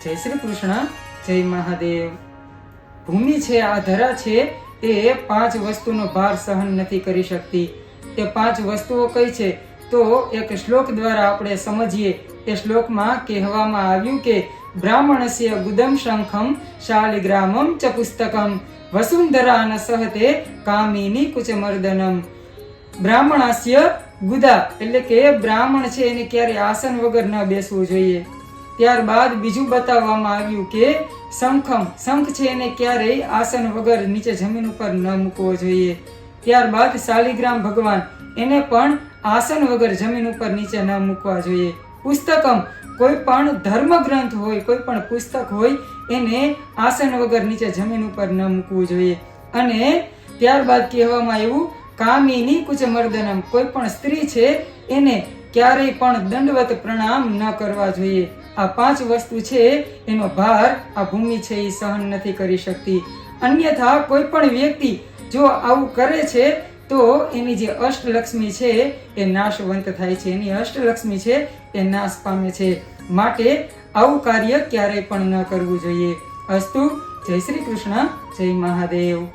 જય શ્રી કૃષ્ણ, જય મહાદેવ। ભૂમિ છે, આ ધરા છે, એ 5 વસ્તુનો ભાર સહન નથી કરી શકતી। તે 5 વસ્તુઓ કઈ છે તો એક શ્લોક દ્વારા આપણે સમજીએ। એ શ્લોકમાં કહેવામાં આવ્યું કે બ્રાહ્મણસ્ય ગુદમ શંખમ શાલિગ્રામમ ચ પુસ્તકમ વસુંધરા ન સહતે કામિની કુચમર્દનમ। બ્રાહ્મણસ્ય ગુદા એટલે કે બ્રાહ્મણ છે એને ક્યારે આસન વગર ન બેસવું જોઈએ। ત્યારબાદ બીજું બતાવવામાં આવ્યું કે શંખ છે એને ક્યારેય આસન વગર નીચે જમીન ઉપર ન મૂકવો જોઈએ। ત્યારબાદ શાલિગ્રામ ભગવાન એને પણ આસન વગર જમીન ઉપર નીચે ન મૂકવા જોઈએ। પુસ્તકમ કોઈ પણ ધર્મ ગ્રંથ હોય, કોઈ પણ પુસ્તક હોય એને આસન વગર નીચે જમીન ઉપર ન મૂકવું જોઈએ। અને ત્યારબાદ કહેવામાં આવ્યું કામિની કુચમર્દનમ, કોઈ પણ સ્ત્રી છે એને ક્યારેય પણ દંડવત પ્રણામ ન કરવા જોઈએ। આ 5 વસ્તુ છે એનો ભાર આ ભૂમિ છે એ સહન નથી કરી શકતી। અન્યથા કોઈ પણ વ્યક્તિ જો આવું કરે છે તો એની જે અષ્ટલક્ષ્મી છે એ નાશવંત થાય છે, એની અષ્ટલક્ષ્મી છે એ નાશ પામે છે। માટે આવું કાર્ય ક્યારેય પણ ન કરવું જોઈએ। અસ્તુ, જય શ્રી કૃષ્ણ, જય મહાદેવ।